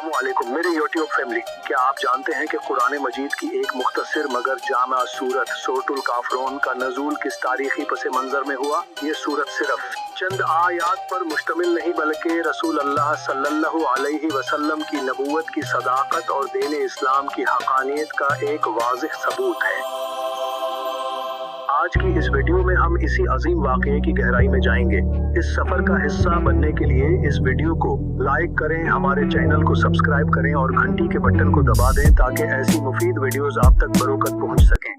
अस्सलामुअलैकुम मेरे YouTube family. क्या आप जानते हैं कि कुरान मजीद की एक मुख्तसर मगर जामा सूरत सूरतुल काफरून का नज़ूल किस तारीखी पस मंजर में हुआ? ये सूरत सिर्फ चंद आयात पर मुश्तमिल नहीं बल्कि रसूल अल्लाह सल्लल्लाहु अलैहि वसल्लम की नबूवत की सदाकत और दीन इस्लाम की हक़ानियत का एक वाज़िह सबूत है। आज की इस वीडियो में हम इसी अजीम वाक़ये की गहराई में जाएंगे। इस सफर का हिस्सा बनने के लिए इस वीडियो को लाइक करें, हमारे चैनल को सब्सक्राइब करें और घंटी के बटन को दबा दें ताकि ऐसी मुफीद वीडियोस आप तक बरोकत पहुंच सकें।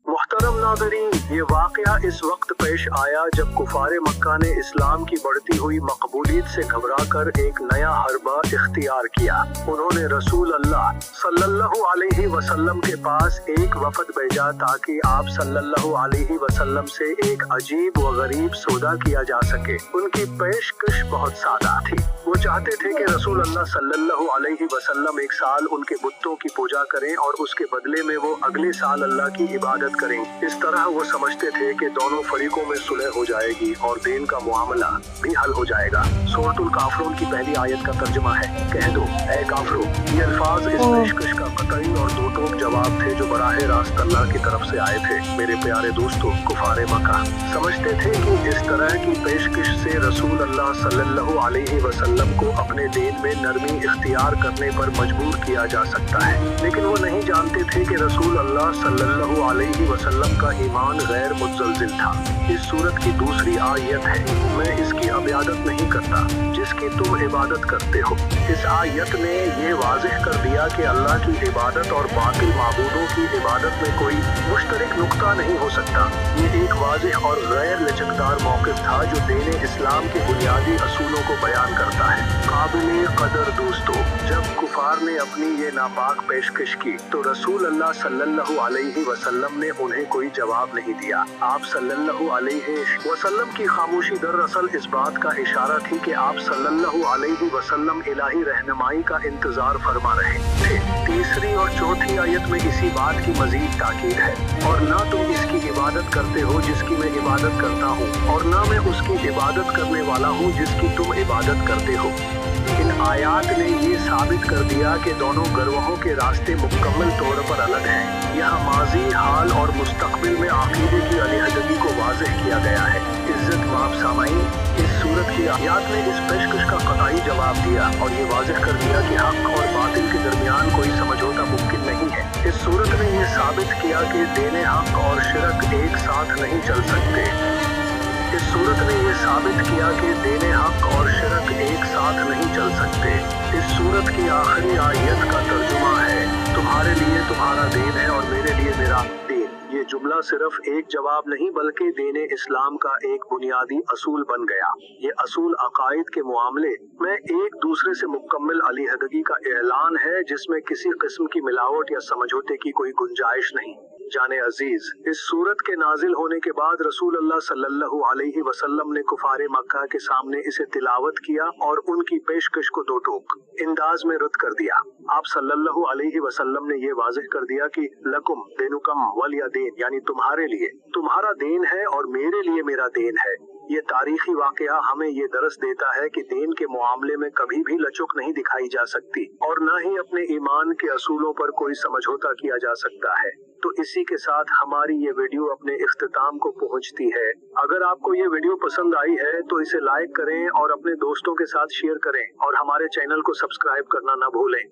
मुहतरम नाज़रीन, ये वाक़या इस वक्त पेश आया जब कुफारे मक्का ने इस्लाम की बढ़ती हुई मकबूलियत से घबराकर एक नया हरबा इख्तियार किया। उन्होंने रसूल अल्लाह सल्लल्लाहु अलैहि वसल्लम के पास एक वफद भेजा ताकि आप सल्लल्लाहु अलैहि वसल्लम से एक अजीब व गरीब सौदा किया जा सके। उनकी पेशकश बहुत सादा थी। वो चाहते थे कि रसूल अल्लाह सल्लल्लाहु अलैहि वसल्लम एक साल उनके बुतों की पूजा करें और उसके बदले में वो अगले साल अल्लाह की इबादत करें। इस तरह वो समझते थे कि दोनों फरीकों में सुलह हो जाएगी और दीन का मुआमला भी हल हो जाएगा। सूरतुल काफरून की पहली आयत का तर्जुमा है, कह दो ऐ काफिरों। ये अल्फाज इस पेशकश का कतई और दो टोक जवाब थे जो बराह रास्त अल्लाह की तरफ से आए थे। मेरे प्यारे दोस्तों, कुफारे मक्का समझते थे कि इस तरह की पेशकश से रसूल अल्लाह सल्लल्लाहु अलैहि वसल्लम को अपने दीन में नरमी इख्तियार करने पर मजबूर किया जा सकता है, लेकिन वो नहीं जानते थे कि रसूल अल्लाह सल्लल्लाहु अलैहि वसल्लम का ईमान गैर मुतज़लज़िल था। इस सूरत की दूसरी आयत है, मैं इसकी इबादत नहीं करता जिसकी तुम इबादत करते हो। इस आयत ने ये वाज़िह कर दिया कि अल्लाह की इबादत और बातिल माबूदों की इबादत में कोई मुश्तरक नुक्ता नहीं हो सकता। ये एक वाज़िह और गैर लचकदार मौक़िफ़ था जो दीन इस्लाम के बुनियादी असूलों को बयान करता है। काबिल कदर दोस्तों, जब कुफार ने अपनी ये नापाक पेशकश की तो रसूल अल्लाह सल्लल्लाहु अलैहि वसल्लम ने उन्हें कोई जवाब नहीं दिया। आप सल्लल्लाहु अलैहि वसल्लम की खामोशी दरअसल इस बात का इशारा थी कि आप सल्लल्लाहु अलैहि वसल्लम इलाही रहनुमाई का इंतजार फरमा रहे थे। तीसरी और चौथी आयत में इसी बात की मजीद ताकीद है, और ना तुम इसकी इबादत करते हो जिसकी मैं इबादत करता हूँ, और ना मैं उसकी इबादत करने वाला हूँ जिसकी तुम इबादत करते हो। इन आयात ने ये साबित कर दिया कि दोनों गिरोहों के रास्ते मुकम्मल तौर पर अलग हैं। यहाँ माजी, हाल और मुस्तकबिल में अकीदे की अलहदगी को वाज़ेह किया गया है। इज्जत माफ सामाईन, इस सूरत की आयात ने इस पेशकश का कतई जवाब दिया और ये वाज़ेह कर दिया कि हक और बातिल के दरमियान कोई समझौता मुमकिन नहीं है। इस सूरत ने ये साबित किया कि दीन हक और शिरक एक साथ नहीं चल सकते। इस सूरत ने ये साबित किया कि दीन हक और शिरक एक साथ नहीं चल सकते। इस सूरत की आखिरी आयत का तर्जुमा है, तुम्हारे लिए तुम्हारा दीन है और मेरे लिए मेरा दीन। ये जुमला सिर्फ एक जवाब नहीं बल्कि दीन इस्लाम का एक बुनियादी असूल बन गया। ये असूल अकायद के मुआमले में एक दूसरे से मुकम्मल अलहदगी का ऐलान है जिसमें किसी किस्म की मिलावट या समझौते की कोई गुंजाइश नहीं। जाने अजीज, इस सूरत के नाजिल होने के बाद रसूल अल्लाह सल्लल्लाहु अलैहि वसल्लम ने कुफारे मक्का के सामने इसे तिलावत किया और उनकी पेशकश को दो टोक अंदाज में रद्द कर दिया। आप सल्लल्लाहु अलैहि वसल्लम ने ये वाज़ेह कर दिया कि लकुम दिनुकुम वलिया दीन, यानी तुम्हारे लिए तुम्हारा दीन है और मेरे लिए मेरा दीन है। ये तारीखी वाकया हमें ये दरस देता है कि दीन के मामले में कभी भी लचक नहीं दिखाई जा सकती और न ही अपने ईमान के असूलों पर कोई समझौता किया जा सकता है। तो इसी के साथ हमारी ये वीडियो अपने इख्तिताम को पहुंचती है। अगर आपको ये वीडियो पसंद आई है तो इसे लाइक करें और अपने दोस्तों के साथ शेयर करें और हमारे चैनल को सब्सक्राइब करना न भूलें।